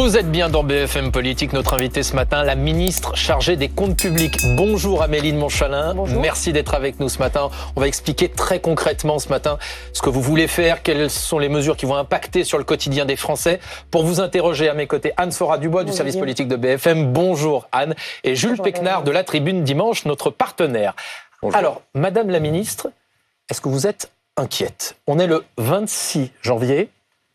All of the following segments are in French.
Vous êtes bien dans BFM Politique. Notre invitée ce matin, la ministre chargée des comptes publics. Bonjour Amélie de Montchalin. Bonjour. Merci d'être avec nous ce matin. On va expliquer très concrètement ce matin ce que vous voulez faire, quelles sont les mesures qui vont impacter sur le quotidien des Français. Pour vous interroger, à mes côtés, Anne Sora-Dubois du service politique de BFM. Bonjour Anne. Et Jules Péquenard de la Tribune Dimanche, notre partenaire. Bonjour. Alors, Madame la ministre, est-ce que vous êtes inquiète? On est le 26 janvier.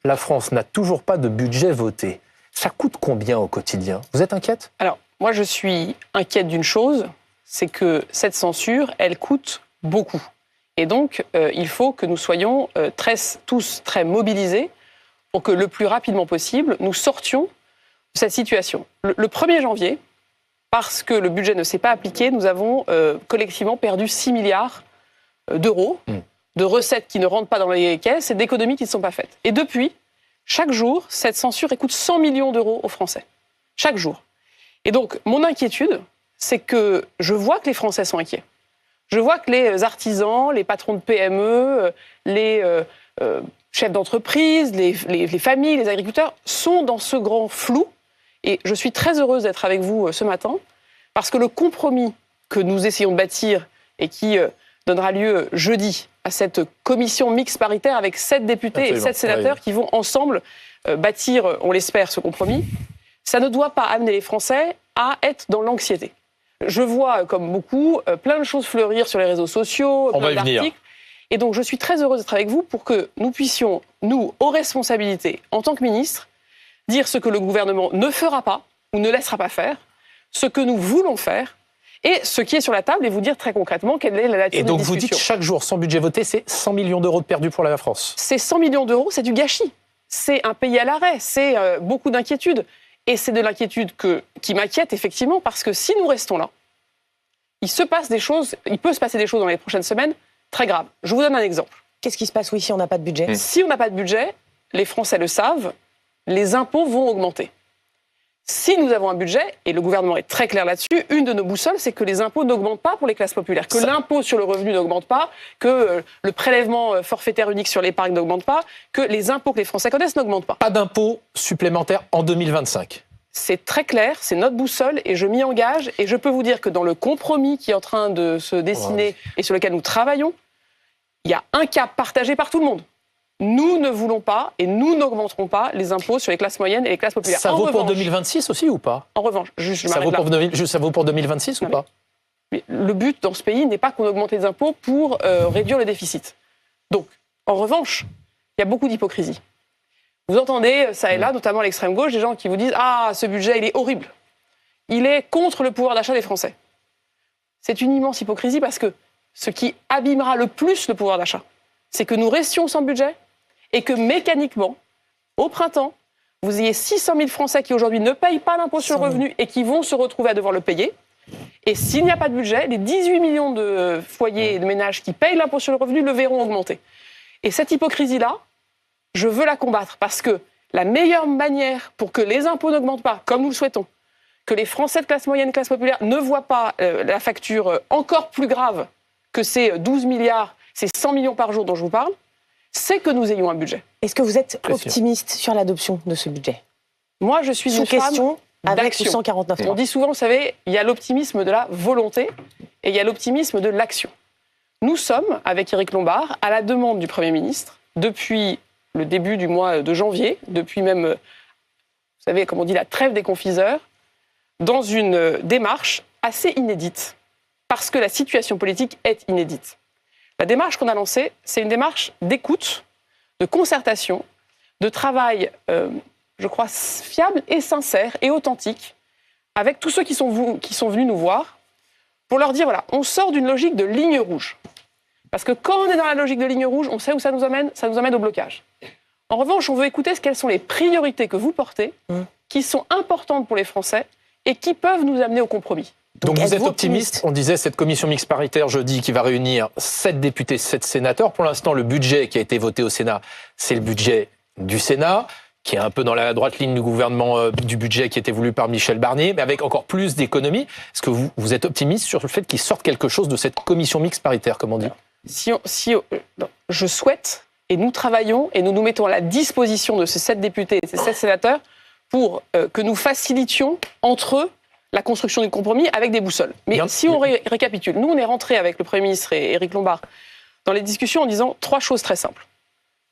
La France n'a toujours pas de budget voté. Ça coûte combien au quotidien? Vous êtes inquiète? Alors, moi, je suis inquiète d'une chose, c'est que cette censure, elle coûte beaucoup. Et donc, il faut que nous soyons tous très mobilisés pour que le plus rapidement possible, nous sortions de cette situation. Le 1er janvier, parce que le budget ne s'est pas appliqué, nous avons collectivement perdu 6 milliards d'euros de recettes qui ne rentrent pas dans les caisses et d'économies qui ne sont pas faites. Et depuis, chaque jour, cette censure coûte 100 millions d'euros aux Français. Chaque jour. Et donc, mon inquiétude, c'est que je vois que les Français sont inquiets. Je vois que les artisans, les patrons de PME, les chefs d'entreprise, les familles, les agriculteurs sont dans ce grand flou. Et je suis très heureuse d'être avec vous ce matin, parce que le compromis que nous essayons de bâtir et qui donnera lieu jeudi à cette commission mixte paritaire avec 7 députés et 7 sénateurs qui vont ensemble bâtir, on l'espère, ce compromis, ça ne doit pas amener les Français à être dans l'anxiété. Je vois, comme beaucoup, plein de choses fleurir sur les réseaux sociaux, plein d'articles. Et donc, je suis très heureuse d'être avec vous pour que nous puissions, nous, aux responsabilités, en tant que ministre, dire ce que le gouvernement ne fera pas ou ne laissera pas faire, ce que nous voulons faire, et ce qui est sur la table, et vous dire très concrètement quelle est la nature et donc des vous dites chaque jour, sans budget voté, c'est 100 millions d'euros de perdus pour la France. C'est 100 millions d'euros, c'est du gâchis. C'est un pays à l'arrêt, c'est beaucoup d'inquiétude. Et c'est de l'inquiétude qui m'inquiète effectivement, parce que si nous restons là, il peut se passer des choses dans les prochaines semaines très graves. Je vous donne un exemple. Qu'est-ce qui se passe, si on n'a pas de budget? Si on n'a pas de budget, les Français le savent, les impôts vont augmenter. Si nous avons un budget, et le gouvernement est très clair là-dessus, une de nos boussoles, c'est que les impôts n'augmentent pas pour les classes populaires, que l'impôt sur le revenu n'augmente pas, que le prélèvement forfaitaire unique sur l'épargne n'augmente pas, que les impôts que les Français connaissent n'augmentent pas. Pas d'impôts supplémentaires en 2025. C'est très clair, c'est notre boussole, et je m'y engage, et je peux vous dire que dans le compromis qui est en train de se dessiner et sur lequel nous travaillons, il y a un cap partagé par tout le monde. Nous ne voulons pas et nous n'augmenterons pas les impôts sur les classes moyennes et les classes populaires. Ça vaut pour 2026 aussi ou pas? En revanche, ça vaut pour 2026 ou pas? Mais le but dans ce pays n'est pas qu'on augmente les impôts pour réduire le déficit. Donc, en revanche, il y a beaucoup d'hypocrisie. Vous entendez, ça et là, notamment à l'extrême gauche, des gens qui vous disent « Ah, ce budget, il est horrible. Il est contre le pouvoir d'achat des Français. » C'est une immense hypocrisie, parce que ce qui abîmera le plus le pouvoir d'achat, c'est que nous restions sans budget, et que mécaniquement, au printemps, vous ayez 600 000 Français qui aujourd'hui ne payent pas l'impôt sur le revenu et qui vont se retrouver à devoir le payer. Et s'il n'y a pas de budget, les 18 millions de foyers et de ménages qui payent l'impôt sur le revenu le verront augmenter. Et cette hypocrisie-là, je veux la combattre, parce que la meilleure manière pour que les impôts n'augmentent pas, comme nous le souhaitons, que les Français de classe moyenne, classe populaire ne voient pas la facture encore plus grave que ces 12 milliards, ces 100 millions par jour dont je vous parle, c'est que nous ayons un budget. Est-ce que vous êtes optimiste sur l'adoption de ce budget? Moi, je suis une femme avec 149. On dit souvent, vous savez, il y a l'optimisme de la volonté et il y a l'optimisme de l'action. Nous sommes, avec Éric Lombard, à la demande du Premier ministre, depuis le début du mois de janvier, depuis même, vous savez, comme on dit, la trêve des confiseurs, dans une démarche assez inédite, parce que la situation politique est inédite. La démarche qu'on a lancée, c'est une démarche d'écoute, de concertation, de travail, je crois, fiable et sincère et authentique, avec tous ceux qui sont venus nous voir, pour leur dire, voilà, on sort d'une logique de ligne rouge. Parce que quand on est dans la logique de ligne rouge, on sait où ça nous amène au blocage. En revanche, on veut écouter quelles sont les priorités que vous portez, qui sont importantes pour les Français et qui peuvent nous amener au compromis. Donc vous êtes optimiste? On disait cette commission mixte paritaire jeudi qui va réunir 7 députés, 7 sénateurs. Pour l'instant, le budget qui a été voté au Sénat, c'est le budget du Sénat, qui est un peu dans la droite ligne du gouvernement, du budget qui était voulu par Michel Barnier, mais avec encore plus d'économies. Est-ce que vous êtes optimiste sur le fait qu'il sorte quelque chose de cette commission mixte paritaire, comme on dit? Je souhaite, et nous travaillons, et nous nous mettons à la disposition de ces 7 députés et ces 7 sénateurs pour que nous facilitions entre eux la construction du compromis avec des boussoles. Mais si on récapitule, nous on est rentrés avec le Premier ministre et Éric Lombard dans les discussions en disant 3 choses très simples.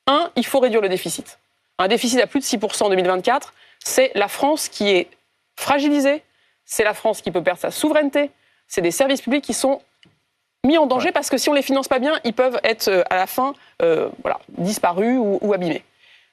1, il faut réduire le déficit. Un déficit à plus de 6% en 2024, c'est la France qui est fragilisée, c'est la France qui peut perdre sa souveraineté, c'est des services publics qui sont mis en danger parce que si on les finance pas bien, ils peuvent être à la fin disparus ou abîmés.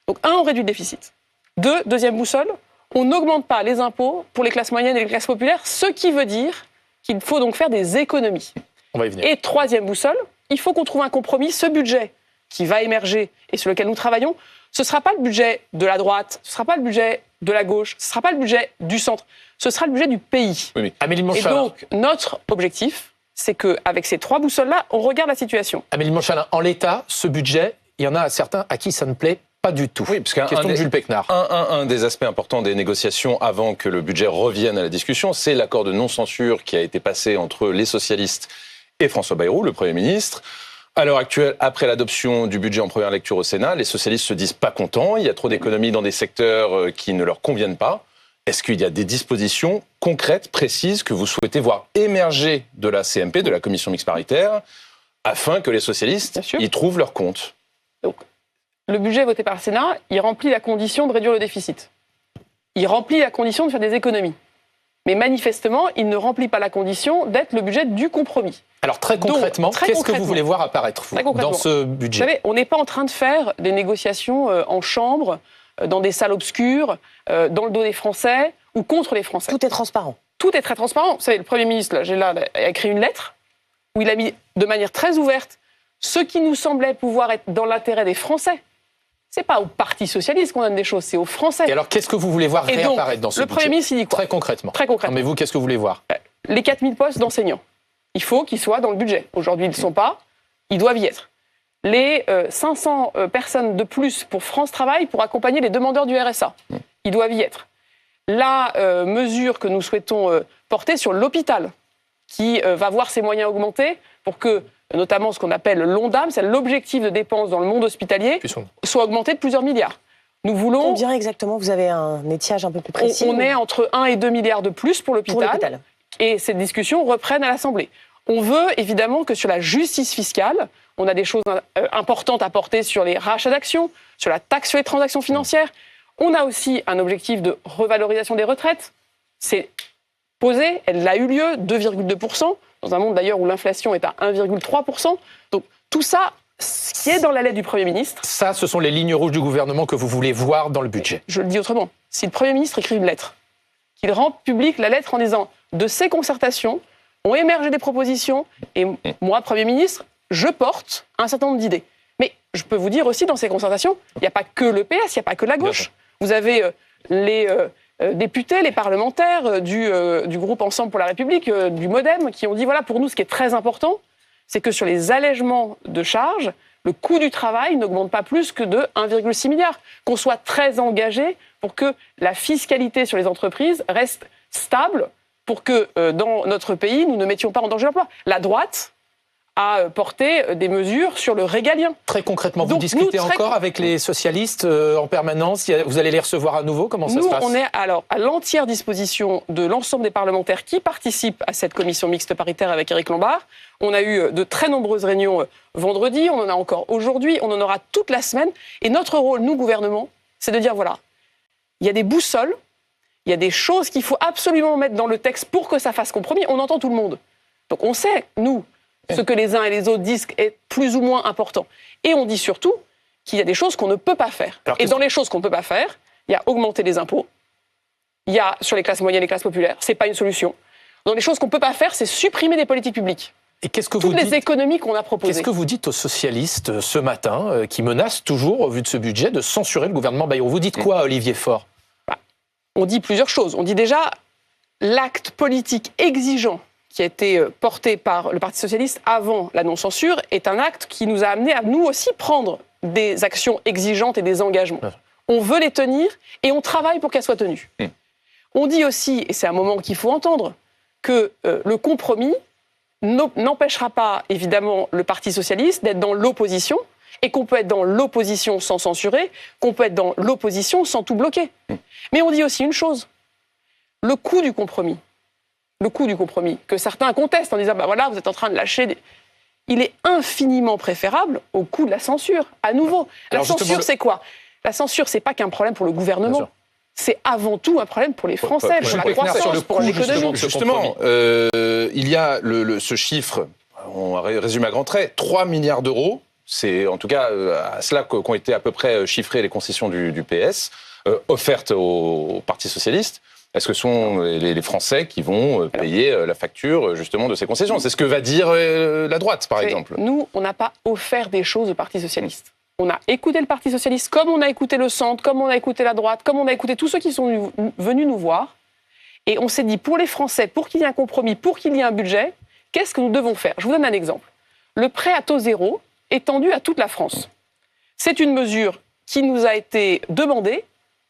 Donc 1, on réduit le déficit. 2, deuxième boussole, on n'augmente pas les impôts pour les classes moyennes et les classes populaires, ce qui veut dire qu'il faut donc faire des économies. On va y venir. Et 3e boussole, il faut qu'on trouve un compromis. Ce budget qui va émerger et sur lequel nous travaillons, ce ne sera pas le budget de la droite, ce ne sera pas le budget de la gauche, ce ne sera pas le budget du centre, ce sera le budget du pays. Oui. Amélie Et Montchalin. donc, notre objectif, c'est qu'avec ces 3 boussoles-là, on regarde la situation. Amélie Montchalin, en l'état, ce budget, il y en a certains à qui ça ne plaît pas du tout. Oui, parce Question de Jules Pécnard. Un des aspects importants des négociations avant que le budget revienne à la discussion, c'est l'accord de non-censure qui a été passé entre les socialistes et François Bayrou, le Premier ministre. À l'heure actuelle, après l'adoption du budget en première lecture au Sénat, les socialistes se disent pas contents, il y a trop d'économies dans des secteurs qui ne leur conviennent pas. Est-ce qu'il y a des dispositions concrètes, précises, que vous souhaitez voir émerger de la CMP, de la commission mixte paritaire, afin que les socialistes y trouvent leur compte? Donc, le budget voté par le Sénat, il remplit la condition de réduire le déficit. Il remplit la condition de faire des économies. Mais manifestement, il ne remplit pas la condition d'être le budget du compromis. Alors très concrètement, qu'est-ce que vous voulez voir apparaître dans ce budget? Vous savez, on n'est pas en train de faire des négociations en chambre, dans des salles obscures, dans le dos des Français ou contre les Français. Tout est transparent. Tout est très transparent. Vous savez, le Premier ministre, a écrit une lettre où il a mis de manière très ouverte ce qui nous semblait pouvoir être dans l'intérêt des Français. C'est pas au Parti socialiste qu'on donne des choses, c'est aux Français. Et alors, qu'est-ce que vous voulez voir réapparaître dans ce budget? Le Premier ministre, il dit quoi? Très concrètement. Très concrètement. Non, mais vous, qu'est-ce que vous voulez voir? Les 4000 postes d'enseignants. Il faut qu'ils soient dans le budget. Aujourd'hui, ils ne le sont pas. Ils doivent y être. Les 500 personnes de plus pour France Travail pour accompagner les demandeurs du RSA. Ils doivent y être. La mesure que nous souhaitons porter sur l'hôpital, qui va voir ses moyens augmenter pour que, notamment ce qu'on appelle l'ONDAM, c'est l'objectif de dépenses dans le monde hospitalier, soit augmenté de plusieurs milliards. Nous voulons... Combien exactement? Vous avez un étiage un peu plus précis? On est entre 1 et 2 milliards de plus pour l'hôpital. Et ces discussions reprennent à l'Assemblée. On veut évidemment que sur la justice fiscale, on a des choses importantes à porter sur les rachats d'actions, sur la taxe sur les transactions financières. On a aussi un objectif de revalorisation des retraites. C'est posé, elle a eu lieu, 2,2%, dans un monde d'ailleurs où l'inflation est à 1,3%. Donc tout ça, ce qui est dans la lettre du Premier ministre... Ça, ce sont les lignes rouges du gouvernement que vous voulez voir dans le budget. Je le dis autrement. Si le Premier ministre écrit une lettre, qu'il rend publique la lettre en disant de ces concertations ont émergé des propositions et moi, Premier ministre, je porte un certain nombre d'idées. Mais je peux vous dire aussi, dans ces concertations, il n'y a pas que le PS, il n'y a pas que la gauche. Vous avez les députés, les parlementaires du groupe Ensemble pour la République, du MoDem, qui ont dit, voilà, pour nous, ce qui est très important, c'est que sur les allègements de charges, le coût du travail n'augmente pas plus que de 1,6 milliard. Qu'on soit très engagé pour que la fiscalité sur les entreprises reste stable, pour que dans notre pays, nous ne mettions pas en danger l'emploi. La droite a porté des mesures sur le régalien. Très concrètement, vous discutez encore avec les socialistes en permanence? Vous allez les recevoir à nouveau? Comment ça se passe? Nous, on est alors à l'entière disposition de l'ensemble des parlementaires qui participent à cette commission mixte paritaire avec Éric Lombard. On a eu de très nombreuses réunions vendredi, on en a encore aujourd'hui, on en aura toute la semaine. Et notre rôle, nous, gouvernement, c'est de dire, voilà, il y a des boussoles, il y a des choses qu'il faut absolument mettre dans le texte pour que ça fasse compromis. On entend tout le monde. Donc on sait, nous, ce que les uns et les autres disent est plus ou moins important. Et on dit surtout qu'il y a des choses qu'on ne peut pas faire. Alors, et dans les choses qu'on ne peut pas faire, il y a augmenter les impôts, il y a sur les classes moyennes et les classes populaires, c'est pas une solution. Dans les choses qu'on ne peut pas faire, c'est supprimer des politiques publiques. Et qu'est-ce que toutes les économies qu'on a proposées. Qu'est-ce que vous dites aux socialistes ce matin, qui menacent toujours, au vu de ce budget, de censurer le gouvernement Bayrou? Vous dites quoi, Olivier Faure? On dit plusieurs choses. On dit déjà l'acte politique exigeant qui a été porté par le Parti socialiste avant la non-censure est un acte qui nous a amené à nous aussi prendre des actions exigeantes et des engagements. On veut les tenir et on travaille pour qu'elles soient tenues. On dit aussi, et c'est un moment qu'il faut entendre, que le compromis n'empêchera pas, évidemment, le Parti socialiste d'être dans l'opposition et qu'on peut être dans l'opposition sans censurer, qu'on peut être dans l'opposition sans tout bloquer. Mais on dit aussi une chose, le coût du compromis, que certains contestent en disant « bah voilà, vous êtes en train de lâcher… » Il est infiniment préférable au coût de la censure. À nouveau, la censure, c'est quoi ? La censure, c'est pas qu'un problème pour le gouvernement. C'est avant tout un problème pour les Français, pour la croissance, pour l'économie. Justement, il y a ce chiffre, on résume à grands traits, 3 milliards d'euros. C'est en tout cas à cela qu'ont été à peu près chiffrées les concessions du PS, offertes au Parti socialiste. Est-ce que ce sont les Français qui vont payer la facture justement de ces concessions ? C'est ce que va dire la droite, par exemple. Nous, on n'a pas offert des choses au Parti socialiste. On a écouté le Parti socialiste comme on a écouté le centre, comme on a écouté la droite, comme on a écouté tous ceux qui sont venus nous voir. Et on s'est dit, pour les Français, pour qu'il y ait un compromis, pour qu'il y ait un budget, qu'est-ce que nous devons faire ? Je vous donne un exemple. Le prêt à taux zéro étendu à toute la France. C'est une mesure qui nous a été demandée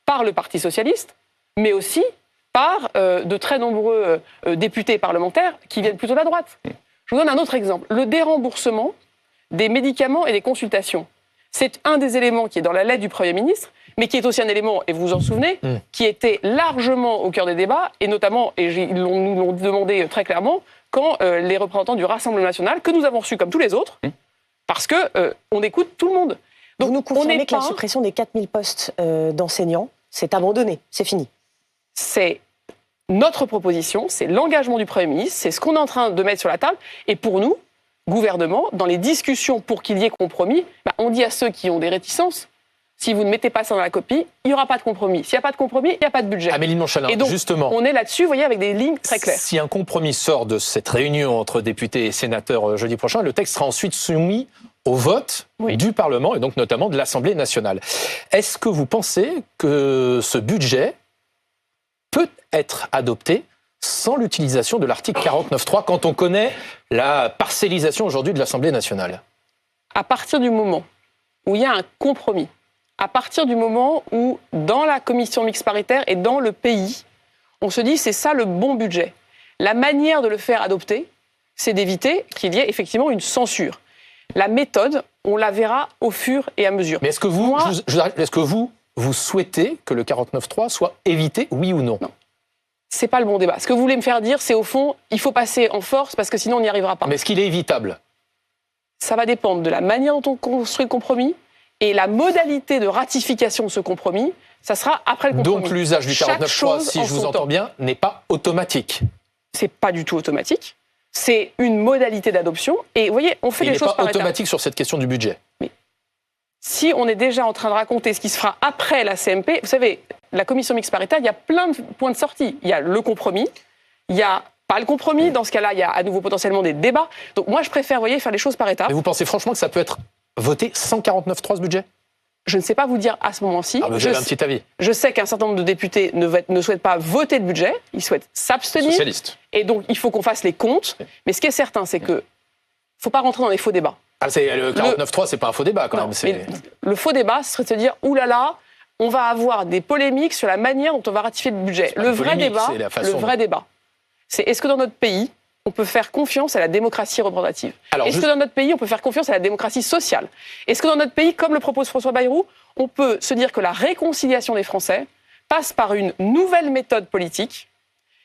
par le Parti socialiste, mais aussi par de très nombreux députés et parlementaires qui viennent plutôt de la droite. Je vous donne un autre exemple. Le déremboursement des médicaments et des consultations. C'est un des éléments qui est dans la lettre du Premier ministre, mais qui est aussi un élément, et vous vous en souvenez, qui était largement au cœur des débats, et notamment, et ils nous l'ont demandé très clairement, quand les représentants du Rassemblement national, que nous avons reçus comme tous les autres, parce qu'on écoute tout le monde. Donc, vous nous confirmez que la suppression des 4000 postes d'enseignants, c'est abandonné, c'est fini ? C'est notre proposition, c'est l'engagement du Premier ministre, c'est ce qu'on est en train de mettre sur la table, et pour nous, gouvernement, dans les discussions pour qu'il y ait compromis, on dit à ceux qui ont des réticences, si vous ne mettez pas ça dans la copie, il n'y aura pas de compromis. S'il n'y a pas de compromis, il n'y a pas de budget. Amélie de Montchalin, et donc, justement, on est là-dessus, vous voyez, avec des lignes très claires. Si un compromis sort de cette réunion entre députés et sénateurs jeudi prochain, le texte sera ensuite soumis au vote du Parlement, et donc notamment de l'Assemblée nationale. Est-ce que vous pensez que ce budget peut être adopté sans l'utilisation de l'article 49.3 quand on connaît la parcellisation aujourd'hui de l'Assemblée nationale ? À partir du moment où il y a un compromis, à partir du moment où, dans la commission mixte paritaire et dans le pays, on se dit c'est ça le bon budget. La manière de le faire adopter, c'est d'éviter qu'il y ait effectivement une censure. La méthode, on la verra au fur et à mesure. Mais est-ce que vous souhaitez que le 49.3 soit évité, oui ou non ? Non. C'est pas le bon débat. Ce que vous voulez me faire dire, c'est au fond, il faut passer en force parce que sinon on n'y arrivera pas. Mais est-ce qu'il est évitable ? Ça va dépendre de la manière dont on construit le compromis et la modalité de ratification de ce compromis, ça sera après le compromis. Donc l'usage du 49.3, si je vous entends bien, n'est pas automatique. C'est pas du tout automatique. C'est une modalité d'adoption. Et vous voyez, on fait les choses par étapes. Il n'est pas automatique sur cette question du budget. Mais si on est déjà en train de raconter ce qui se fera après la CMP, vous savez, la commission mixte paritaire, il y a plein de points de sortie. Il y a le compromis, il y a pas le compromis. Dans ce cas-là, il y a à nouveau potentiellement des débats. Donc moi, je préfère, vous voyez, faire les choses par étapes. Mais vous pensez franchement que ça peut être voté sans 49.3 ce budget ? Je ne sais pas vous dire à ce moment-ci. Ah, vous avez un petit avis. Je sais qu'un certain nombre de députés ne souhaitent pas voter le budget, ils souhaitent s'abstenir. Socialiste. Et donc, il faut qu'on fasse les comptes. Mais ce qui est certain, c'est qu'il ne faut pas rentrer dans les faux débats. Ah, le 49.3, c'est pas un faux débat quand même. Mais le faux débat, ce serait de se dire, oulala, on va avoir des polémiques sur la manière dont on va ratifier le budget. Le vrai débat, c'est est-ce que dans notre pays, on peut faire confiance à la démocratie représentative ? Est-ce que dans notre pays, on peut faire confiance à la démocratie sociale ? Est-ce que dans notre pays, comme le propose François Bayrou, on peut se dire que la réconciliation des Français passe par une nouvelle méthode politique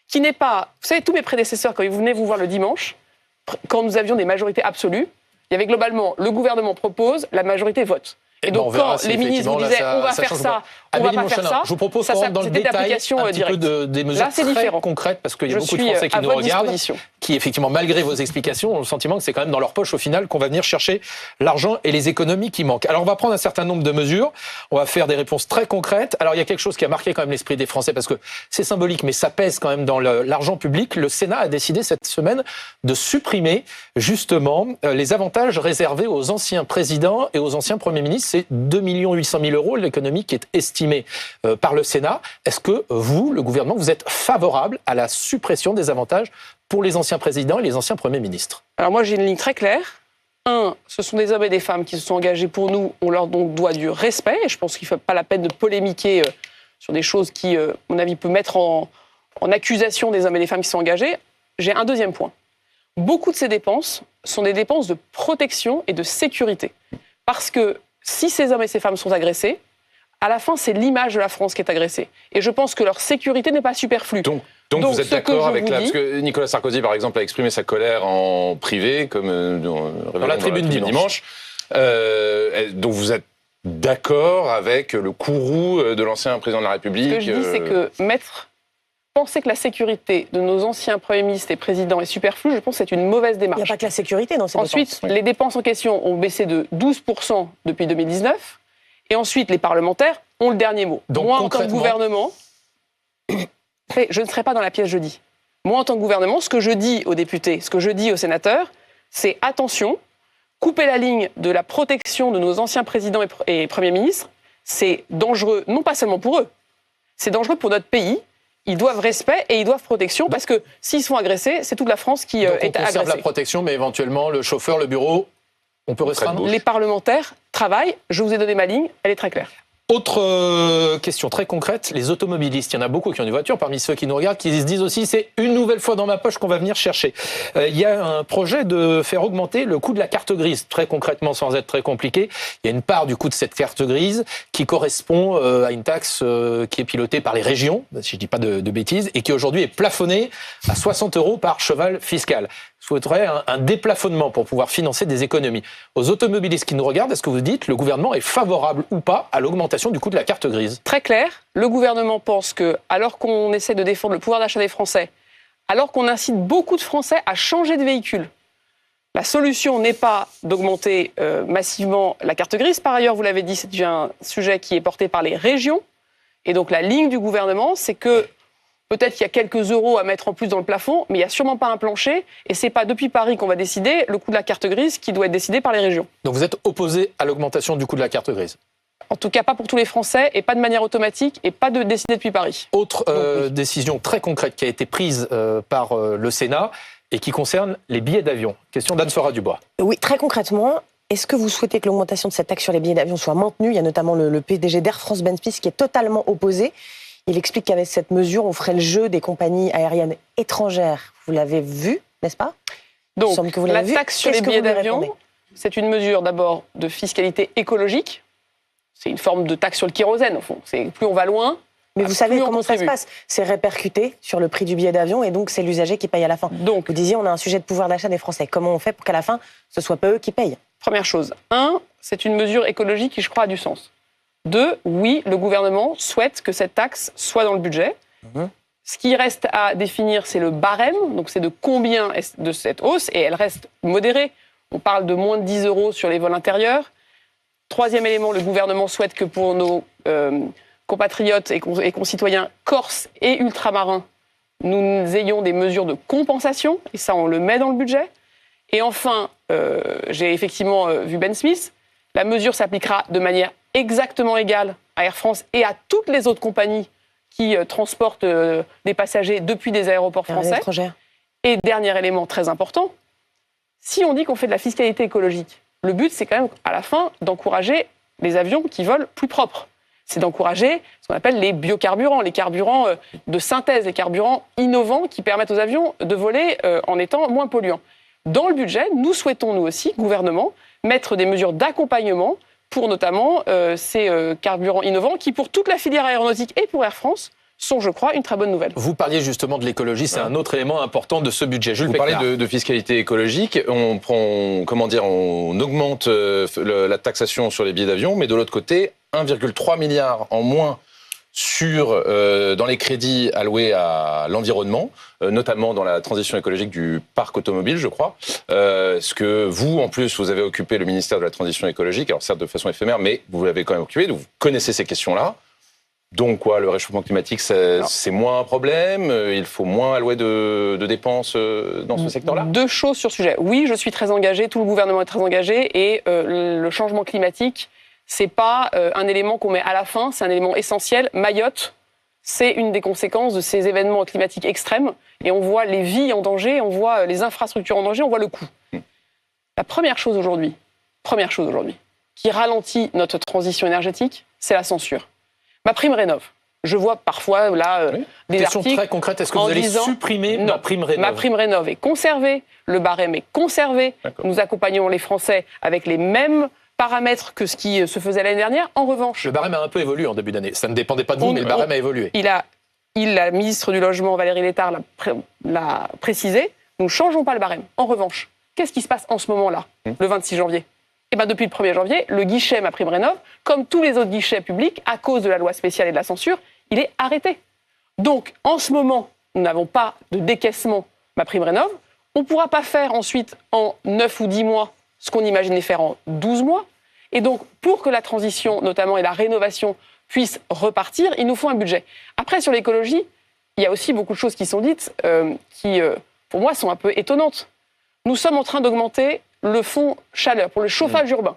qui n'est pas... Vous savez, tous mes prédécesseurs, quand ils venaient vous voir le dimanche, quand nous avions des majorités absolues, il y avait globalement, le gouvernement propose, la majorité vote. Et donc, quand les ministres vous disaient, on va faire ça, on va pas faire ça, je vous propose qu'on rentre dans le détail un petit peu des mesures très concrètes, parce qu'il y a beaucoup de Français qui nous regardent, qui effectivement, malgré vos explications, ont le sentiment que c'est quand même dans leur poche au final qu'on va venir chercher l'argent et les économies qui manquent. Alors on va prendre un certain nombre de mesures, on va faire des réponses très concrètes. Alors il y a quelque chose qui a marqué quand même l'esprit des Français, parce que c'est symbolique, mais ça pèse quand même dans l'argent public. Le Sénat a décidé cette semaine de supprimer justement les avantages réservés aux anciens présidents et aux anciens premiers ministres. C'est 2 800 000 euros l'économie qui est estimée par le Sénat. Est-ce que vous, le gouvernement, vous êtes favorable à la suppression des avantages pour les anciens présidents et les anciens premiers ministres ? Alors moi, j'ai une ligne très claire. Ce sont des hommes et des femmes qui se sont engagés pour nous. On leur doit du respect. Et je pense qu'il ne faut pas la peine de polémiquer sur des choses qui, à mon avis, peuvent mettre en accusation des hommes et des femmes qui sont engagés. J'ai un deuxième point. Beaucoup de ces dépenses sont des dépenses de protection et de sécurité. Parce que si ces hommes et ces femmes sont agressés, à la fin, c'est l'image de la France qui est agressée. Et je pense que leur sécurité n'est pas superflue. Donc vous êtes d'accord avec parce que Nicolas Sarkozy, par exemple, a exprimé sa colère en privé, comme dans la tribune dimanche. Donc vous êtes d'accord avec le courroux de l'ancien président de la République? Ce que je dis, c'est que penser que la sécurité de nos anciens premiers ministres et présidents est superflue, je pense que c'est une mauvaise démarche. Il n'y a pas que la sécurité dans ces Ensuite, les dépenses en question ont baissé de 12% depuis 2019. Et ensuite, les parlementaires ont le dernier mot. Donc, moi, en tant que gouvernement, je ne serai pas dans la pièce jeudi. Moi, en tant que gouvernement, ce que je dis aux députés, ce que je dis aux sénateurs, c'est attention, couper la ligne de la protection de nos anciens présidents et premiers ministres, c'est dangereux, non pas seulement pour eux, c'est dangereux pour notre pays. Ils doivent respect et ils doivent protection parce que s'ils sont agressés, c'est toute la France qui est agressée. On conserve la protection, mais éventuellement, le chauffeur, le bureau, on peut restreindre. Les parlementaires travaillent, je vous ai donné ma ligne, elle est très claire. Autre question très concrète, les automobilistes, il y en a beaucoup qui ont une voiture, parmi ceux qui nous regardent, qui se disent aussi c'est une nouvelle fois dans ma poche qu'on va venir chercher. Il y a un projet de faire augmenter le coût de la carte grise, très concrètement sans être très compliqué. Il y a une part du coût de cette carte grise qui correspond à une taxe qui est pilotée par les régions, si je ne dis pas de bêtises, et qui aujourd'hui est plafonnée à 60 € par cheval fiscal. Je souhaiterais un déplafonnement pour pouvoir financer des économies. Aux automobilistes qui nous regardent, est-ce que vous dites le gouvernement est favorable ou pas à l'augmentation du coût de la carte grise? Très clair, le gouvernement pense que, alors qu'on essaie de défendre le pouvoir d'achat des Français, alors qu'on incite beaucoup de Français à changer de véhicule, la solution n'est pas d'augmenter massivement la carte grise. Par ailleurs, vous l'avez dit, c'est un sujet qui est porté par les régions. Et donc la ligne du gouvernement, c'est que peut-être qu'il y a quelques euros à mettre en plus dans le plafond, mais il n'y a sûrement pas un plancher. Et ce n'est pas depuis Paris qu'on va décider le coût de la carte grise qui doit être décidé par les régions. Donc vous êtes opposé à l'augmentation du coût de la carte grise? En tout cas, pas pour tous les Français, et pas de manière automatique, et pas de décider depuis Paris. Autre décision très concrète qui a été prise par le Sénat et qui concerne les billets d'avion. Question d'Anne-Sora Dubois. Oui, très concrètement, est-ce que vous souhaitez que l'augmentation de cette taxe sur les billets d'avion soit maintenue? Il y a notamment le PDG d'Air France, Ben Smith, qui est totalement opposé. Il explique qu'avec cette mesure, on ferait le jeu des compagnies aériennes étrangères. Vous l'avez vu, n'est-ce pas? Donc, la taxe sur les billets d'avion, c'est une mesure d'abord de fiscalité écologique. C'est une forme de taxe sur le kérosène, au fond. Plus on va loin, mais vous savez comment ça se passe? C'est répercuté sur le prix du billet d'avion et donc c'est l'usager qui paye à la fin. Donc, vous disiez, on a un sujet de pouvoir d'achat des Français. Comment on fait pour qu'à la fin, ce ne soit pas eux qui payent? Première chose. 1, c'est une mesure écologique qui, je crois, a du sens. 2, oui, le gouvernement souhaite que cette taxe soit dans le budget. Ce qui reste à définir, c'est le barème. Donc, c'est de combien de cette hausse. Et elle reste modérée. On parle de moins de 10 € sur les vols intérieurs. Troisième élément, le gouvernement souhaite que pour nos compatriotes et concitoyens corses et ultramarins, nous ayons des mesures de compensation. Et ça, on le met dans le budget. Et enfin, j'ai effectivement vu Ben Smith. La mesure s'appliquera de manière exactement égale à Air France et à toutes les autres compagnies qui transportent des passagers depuis des aéroports français. Et dernier élément très important, si on dit qu'on fait de la fiscalité écologique, le but c'est quand même à la fin d'encourager les avions qui volent plus propres. C'est d'encourager ce qu'on appelle les biocarburants, les carburants de synthèse, les carburants innovants qui permettent aux avions de voler en étant moins polluants. Dans le budget, nous souhaitons, nous aussi, gouvernement, mettre des mesures d'accompagnement pour notamment ces carburants innovants qui, pour toute la filière aéronautique et pour Air France, sont, je crois, une très bonne nouvelle. Vous parliez justement de l'écologie, c'est un autre élément important de ce budget. Vous parlez de fiscalité écologique, on augmente la taxation sur les billets d'avion, mais de l'autre côté, 1,3 milliard en moins dans les crédits alloués à l'environnement, notamment dans la transition écologique du parc automobile, je crois. Ce que vous, en plus, vous avez occupé le ministère de la transition écologique, alors certes de façon éphémère, mais vous l'avez quand même occupé, donc vous connaissez ces questions-là. Donc quoi, le réchauffement climatique, c'est moins un problème? Il faut moins allouer de dépenses dans ce secteur-là? 2 choses sur ce sujet. Oui, je suis très engagée, tout le gouvernement est très engagé, et le changement climatique, c'est pas un élément qu'on met à la fin, c'est un élément essentiel. Mayotte, c'est une des conséquences de ces événements climatiques extrêmes, et on voit les vies en danger, on voit les infrastructures en danger, on voit le coût. La première chose aujourd'hui, qui ralentit notre transition énergétique, c'est la censure. MaPrimeRénov'. Je vois parfois là des question articles très concrète, est-ce que vous allez supprimer MaPrimeRénov'? MaPrimeRénov' est conservé, le barème est conservé. Nous accompagnons les Français avec les mêmes paramètres que ce qui se faisait l'année dernière. En revanche, Le barème a un peu évolué en début d'année. Ça ne dépendait pas de vous, mais le barème a évolué. La ministre du Logement, Valérie Létard, l'a précisé, nous ne changeons pas le barème. En revanche, qu'est-ce qui se passe en ce moment-là, le 26 janvier ? Eh bien, depuis le 1er janvier, le guichet MaPrimeRénov', comme tous les autres guichets publics, à cause de la loi spéciale et de la censure, il est arrêté. Donc, en ce moment, nous n'avons pas de décaissement MaPrimeRénov'. On ne pourra pas faire ensuite en 9 ou 10 mois ce qu'on imaginait faire en 12 mois. Et donc, pour que la transition, notamment, et la rénovation puissent repartir, il nous faut un budget. Après, sur l'écologie, il y a aussi beaucoup de choses qui sont dites qui, pour moi, sont un peu étonnantes. Nous sommes en train d'augmenter le fonds chaleur pour le chauffage urbain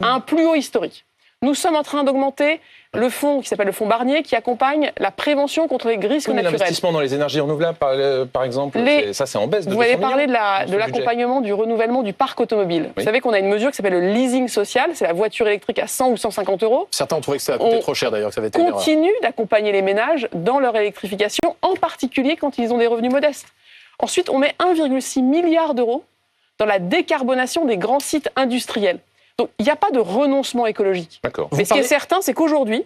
à un plus haut historique. Nous sommes en train d'augmenter le fonds qui s'appelle le fonds Barnier, qui accompagne la prévention contre les risques naturels. L'investissement dans les énergies renouvelables, par exemple, ça c'est en baisse de 200 Vous avez parlé millions de l'accompagnement du renouvellement du parc automobile. Vous savez qu'on a une mesure qui s'appelle le leasing social, c'est la voiture électrique à 100 ou 150 euros. Certains ont trouvé que ça coûtait trop cher d'ailleurs, que ça avait été une erreur. Continue d'accompagner les ménages dans leur électrification, en particulier quand ils ont des revenus modestes. Ensuite, on met 1,6 milliard d'euros dans la décarbonation des grands sites industriels. Donc, il n'y a pas de renoncement écologique. D'accord. Mais ce qui est certain, c'est qu'aujourd'hui,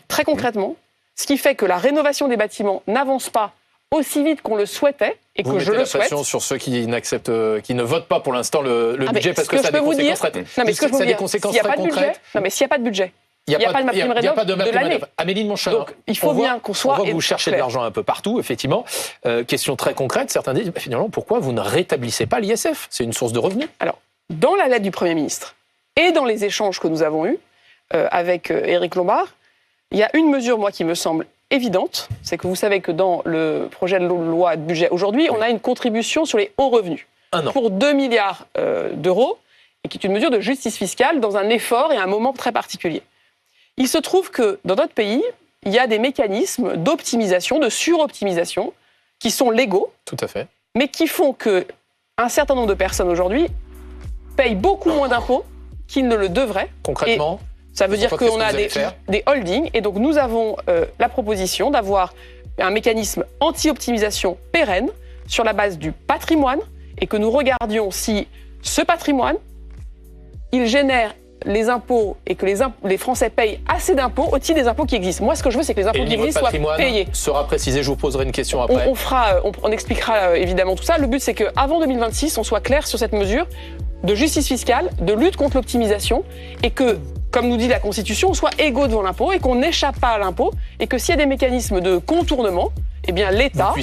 très concrètement, ce qui fait que la rénovation des bâtiments n'avance pas aussi vite qu'on le souhaitait, et que je le souhaite. Vous mettez la pression sur ceux qui ne votent pas pour l'instant le budget, parce que ça a des conséquences très concrètes. Non, mais s'il n'y a pas de budget, il n'y a pas de MaPrimeRénov' de l'année. Améline Montchalin, donc il faut bien qu'on soit. On voit que vous cherchez de l'argent un peu partout, effectivement. Question très concrète, certains disent, finalement, pourquoi vous ne rétablissez pas l'ISF ? C'est une source de revenus. Alors, dans la lettre du Premier ministre et dans les échanges que nous avons eus avec Éric Lombard, il y a une mesure, moi, qui me semble évidente, c'est que vous savez que dans le projet de loi de budget aujourd'hui, on a une contribution sur les hauts revenus pour 2 milliards d'euros, et qui est une mesure de justice fiscale dans un effort et un moment très particulier. Il se trouve que dans notre pays, il y a des mécanismes d'optimisation, de suroptimisation, qui sont légaux, tout à fait, mais qui font qu'un certain nombre de personnes aujourd'hui payent beaucoup moins d'impôts qu'ils ne le devraient. Concrètement, ça veut dire qu'on a des holdings, et donc nous avons la proposition d'avoir un mécanisme anti-optimisation pérenne sur la base du patrimoine, et que nous regardions si ce patrimoine, il génère les impôts et que les Français payent assez d'impôts au titre des impôts qui existent. Moi, ce que je veux, c'est que les impôts qui existent soient payés. Sera précisé, je vous poserai une question après. On expliquera évidemment tout ça. Le but, c'est qu'avant 2026, on soit clair sur cette mesure de justice fiscale, de lutte contre l'optimisation, et que, comme nous dit la Constitution, on soit égaux devant l'impôt et qu'on n'échappe pas à l'impôt, et que s'il y a des mécanismes de contournement, eh bien l'État,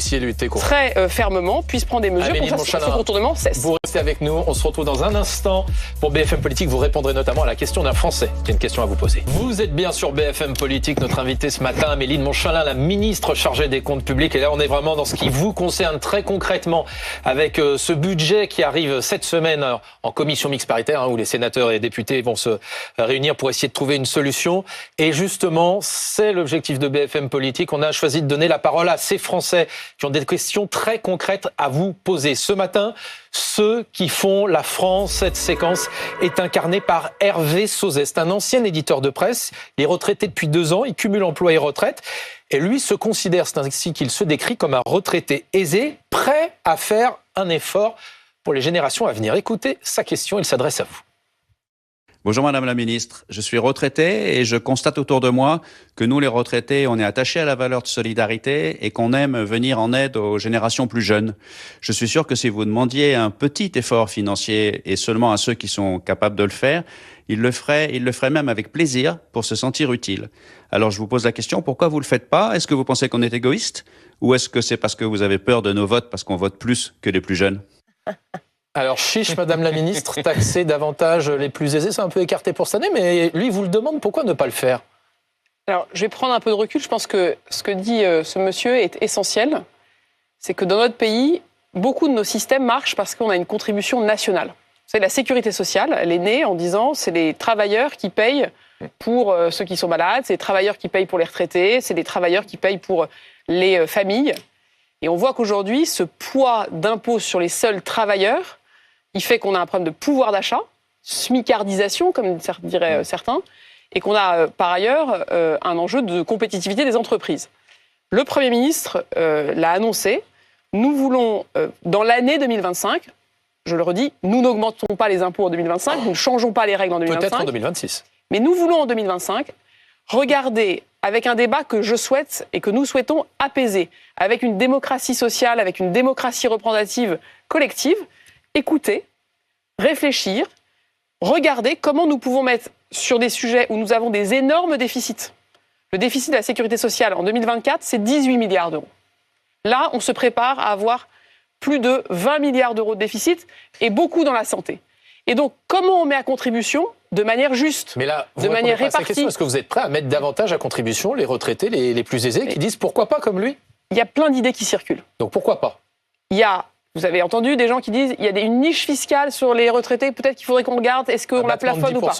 très fermement, puisse prendre des mesures pour que ce contournement cesse. Vous restez avec nous, on se retrouve dans un instant pour BFM Politique. Vous répondrez notamment à la question d'un Français qui a une question à vous poser. Vous êtes bien sur BFM Politique, notre invitée ce matin, Améline Montchalin, la ministre chargée des comptes publics. Et là, on est vraiment dans ce qui vous concerne très concrètement avec ce budget qui arrive cette semaine en commission mixte paritaire, où les sénateurs et les députés vont se réunir pour essayer de trouver une solution. Et justement, c'est l'objectif de BFM Politique. On a choisi de donner la parole à ces Français qui ont des questions très concrètes à vous poser. Ce matin, ceux qui font la France, cette séquence est incarnée par Hervé Sauzet. C'est un ancien éditeur de presse. Il est retraité depuis 2 ans. Il cumule emploi et retraite. Et lui se considère, c'est ainsi qu'il se décrit, comme un retraité aisé, prêt à faire un effort pour les générations à venir. Écoutez sa question, il s'adresse à vous. Bonjour Madame la Ministre, je suis retraité et je constate autour de moi que nous les retraités, on est attachés à la valeur de solidarité et qu'on aime venir en aide aux générations plus jeunes. Je suis sûr que si vous demandiez un petit effort financier et seulement à ceux qui sont capables de le faire, ils le feraient même avec plaisir pour se sentir utile. Alors je vous pose la question, pourquoi vous le faites pas ? Est-ce que vous pensez qu'on est égoïste ? Ou est-ce que c'est parce que vous avez peur de nos votes parce qu'on vote plus que les plus jeunes ? Alors, chiche, Madame la Ministre, taxer davantage les plus aisés, c'est un peu écarté pour cette année, mais lui, vous le demande, pourquoi ne pas le faire ? Alors, je vais prendre un peu de recul. Je pense que ce que dit ce monsieur est essentiel. C'est que dans notre pays, beaucoup de nos systèmes marchent parce qu'on a une contribution nationale. Vous savez, la sécurité sociale, elle est née en disant c'est les travailleurs qui payent pour ceux qui sont malades, c'est les travailleurs qui payent pour les retraités, c'est les travailleurs qui payent pour les familles. Et on voit qu'aujourd'hui, ce poids d'impôt sur les seuls travailleurs, il fait qu'on a un problème de pouvoir d'achat, smicardisation, comme diraient certains, et qu'on a par ailleurs un enjeu de compétitivité des entreprises. Le Premier ministre l'a annoncé, nous voulons, dans l'année 2025, je le redis, nous n'augmentons pas les impôts en 2025, nous ne changeons pas les règles en 2025. Peut-être en 2026. Mais nous voulons en 2025 regarder avec un débat que je souhaite et que nous souhaitons apaiser, avec une démocratie sociale, avec une démocratie représentative collective, écouter, réfléchir, regarder comment nous pouvons mettre sur des sujets où nous avons des énormes déficits. Le déficit de la sécurité sociale en 2024, c'est 18 milliards d'euros. Là, on se prépare à avoir plus de 20 milliards d'euros de déficit et beaucoup dans la santé. Et donc, comment on met à contribution de manière juste, mais là, de manière répartie? Est-ce que vous êtes prêt à mettre davantage à contribution les retraités, les plus aisés, qui disent pourquoi pas comme lui? Il y a plein d'idées qui circulent. Donc pourquoi pas? Il y a, vous avez entendu des gens qui disent il y a une niche fiscale sur les retraités, peut-être qu'il faudrait qu'on regarde, est-ce qu'on la plafonne ou pas?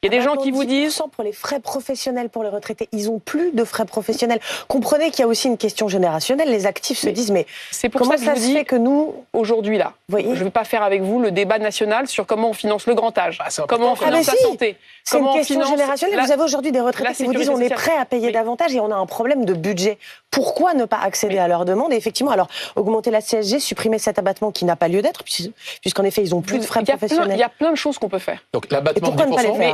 Il y a des gens qui vous disent... pour les frais professionnels pour les retraités, ils n'ont plus de frais professionnels. Comprenez qu'il y a aussi une question générationnelle. Les actifs se disent, mais c'est pour comment ça que ça se fait que nous... Aujourd'hui, là, je ne vais pas faire avec vous le débat national sur comment on finance le grand âge, comment on finance la santé. C'est une question générationnelle. Vous avez aujourd'hui des retraités qui vous disent on est prêt à payer davantage et on a un problème de budget. Pourquoi ne pas accéder à leurs demandes? Et effectivement, alors, augmenter la CSG, supprimer cet abattement qui n'a pas lieu d'être, puisqu'en effet, ils n'ont plus de frais professionnels. Il y a plein de choses qu'on peut faire. Donc l'abattement de 10%, mais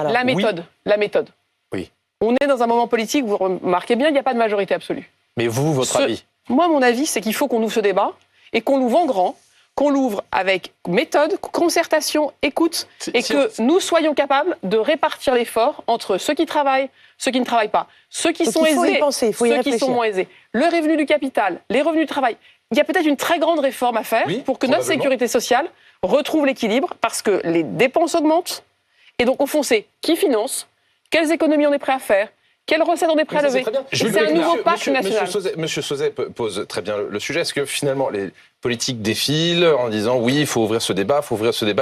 la méthode. Oui. On est dans un moment politique, vous remarquez bien, il n'y a pas de majorité absolue. Mais vous, votre avis? Moi, mon avis, c'est qu'il faut qu'on ouvre ce débat et qu'on l'ouvre en grand, qu'on l'ouvre avec méthode, concertation, écoute, et que nous soyons capables de répartir l'effort entre ceux qui travaillent, ceux qui ne travaillent pas, ceux qui sont aisés, ceux qui sont moins aisés, le revenu du capital, les revenus du travail. Il y a peut-être une très grande réforme à faire pour que notre sécurité sociale retrouve l'équilibre, parce que les dépenses augmentent, et donc au fond, c'est qui finance, quelles économies on est prêt à faire, quelles recettes on est prêt à lever. C'est un nouveau pacte national. Monsieur Sauzet pose très bien le sujet. Est-ce que finalement les politiques défilent en disant oui, il faut ouvrir ce débat,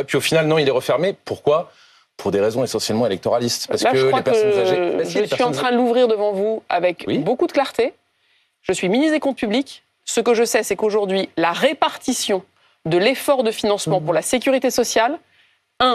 puis au final non, il est refermé. Pourquoi? Pour des raisons essentiellement électoralistes. Parce là, que je crois les personnes âgées. Je suis en train de l'ouvrir devant vous avec beaucoup de clarté. Je suis ministre des Comptes publics. Ce que je sais, c'est qu'aujourd'hui, la répartition de l'effort de financement pour la sécurité sociale,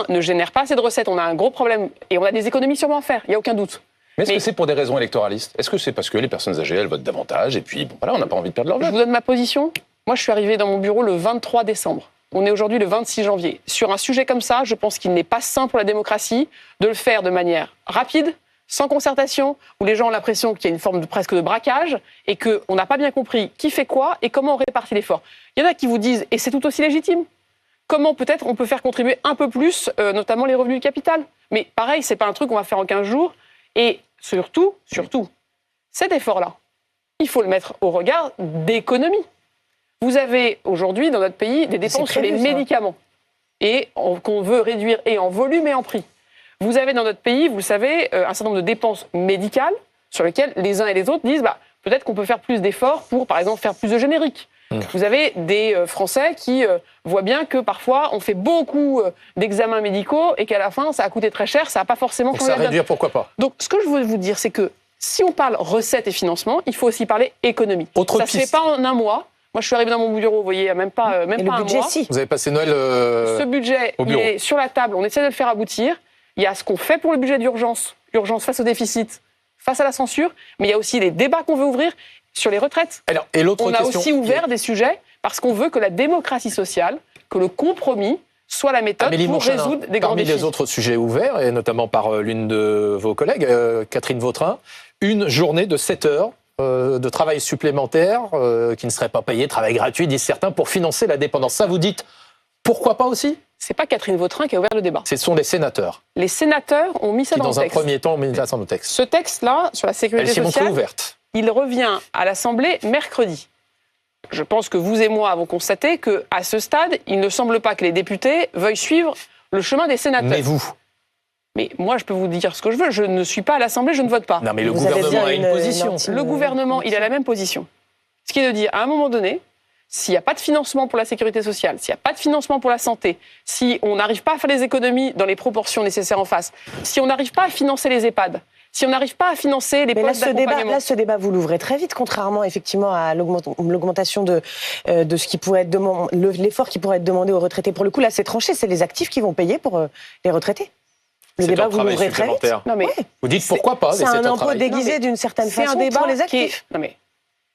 ne génère pas assez de recettes. On a un gros problème et on a des économies sûrement à faire. Il n'y a aucun doute. Mais est-ce que c'est pour des raisons électoralistes? Est-ce que c'est parce que les personnes âgées, elles votent davantage et puis bon, voilà, on n'a pas envie de perdre leur vote? Je vous donne ma position. Moi, je suis arrivée dans mon bureau le 23 décembre. On est aujourd'hui le 26 janvier. Sur un sujet comme ça, je pense qu'il n'est pas sain pour la démocratie de le faire de manière rapide, sans concertation, où les gens ont l'impression qu'il y a une forme presque de braquage et qu'on n'a pas bien compris qui fait quoi et comment on répartit l'effort. Il y en a qui vous disent, et c'est tout aussi légitime, comment peut-être on peut faire contribuer un peu plus, notamment les revenus du capital. Mais pareil, c'est pas un truc qu'on va faire en 15 jours. Et surtout, cet effort-là, il faut le mettre au regard d'économie. Vous avez aujourd'hui dans notre pays des dépenses sur les médicaments et qu'on veut réduire et en volume et en prix. Vous avez dans notre pays, vous le savez, un certain nombre de dépenses médicales sur lesquelles les uns et les autres disent peut-être qu'on peut faire plus d'efforts pour, par exemple, faire plus de génériques. Vous avez des Français qui voient bien que parfois on fait beaucoup d'examens médicaux et qu'à la fin ça a coûté très cher, ça n'a pas forcément changé la donne. Réduire, pourquoi pas? Donc ce que je veux vous dire, c'est que si on parle recettes et financement, il faut aussi parler économie. Ça ne se fait pas en un mois. Moi je suis arrivée dans mon bureau, vous voyez, même pas un mois. Si. Vous avez passé Noël Ce budget, il est sur la table, on essaie de le faire aboutir. Il y a ce qu'on fait pour le budget d'urgence, urgence face au déficit, face à la censure, mais il y a aussi les débats qu'on veut ouvrir sur les retraites. Alors, et l'autre question, on a aussi ouvert des sujets parce qu'on veut que la démocratie sociale, que le compromis soit la méthode pour résoudre des grands défis. Parmi les autres sujets ouverts, et notamment par l'une de vos collègues, Catherine Vautrin, une journée de 7 heures de travail supplémentaire qui ne serait pas payé, travail gratuit, disent certains, pour financer la dépendance. Ça, vous dites, pourquoi pas aussi? C'est pas Catherine Vautrin qui a ouvert le débat. Ce sont les sénateurs. Les sénateurs ont mis ça dans le texte. Dans un premier temps, ont mis ça dans le texte. Ce texte-là, sur la sécurité sociale, ouverte. Il revient à l'Assemblée mercredi. Je pense que vous et moi avons constaté qu'à ce stade, il ne semble pas que les députés veuillent suivre le chemin des sénateurs. Mais vous? Mais moi, je peux vous dire ce que je veux. Je ne suis pas à l'Assemblée, je ne vote pas. Non, mais le gouvernement a une position. Le gouvernement, il a la même position. Ce qui est de dire, à un moment donné, s'il n'y a pas de financement pour la sécurité sociale, s'il n'y a pas de financement pour la santé, si on n'arrive pas à faire les économies dans les proportions nécessaires en face, si on n'arrive pas à financer les EHPAD, si on n'arrive pas à financer les postes d'accompagnement... Là, ce débat, vous l'ouvrez très vite, contrairement effectivement à l'augmentation de ce qui pourrait être l'effort qui pourrait être demandé aux retraités. Pour le coup, là, c'est tranché, c'est les actifs qui vont payer pour les retraités. Le débat, vous l'ouvrez très vite. Non, mais vous dites pourquoi pas? C'est un impôt déguisé d'une certaine façon pour les actifs.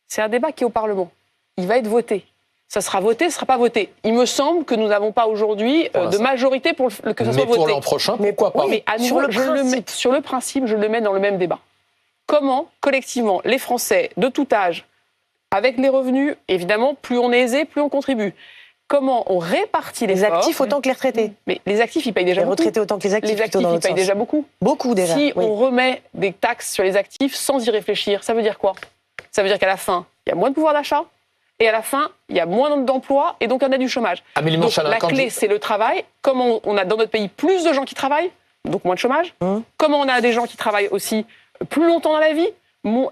C'est un débat qui est au Parlement. Il va être voté. ça sera voté, ça ne sera pas voté. Il me semble que nous n'avons pas aujourd'hui de majorité pour que ça soit voté. Mais pour l'an prochain, pourquoi pas? Mais à nouveau, sur le principe, je le mets dans le même débat. Comment, collectivement, les Français de tout âge, avec les revenus, évidemment, plus on est aisé, plus on contribue. Comment on répartit les actifs autant que les retraités? Mais les actifs, ils payent déjà beaucoup. Les retraités autant que les actifs. Les actifs, ils payent déjà beaucoup. Beaucoup déjà. Si on remet des taxes sur les actifs sans y réfléchir, ça veut dire quoi? Ça veut dire qu'à la fin, il y a moins de pouvoir d'achat. Et à la fin, il y a moins d'emplois et donc on a du chômage. Donc la clé, c'est le travail. Comme on a dans notre pays plus de gens qui travaillent, donc moins de chômage. Comme on a des gens qui travaillent aussi plus longtemps dans la vie,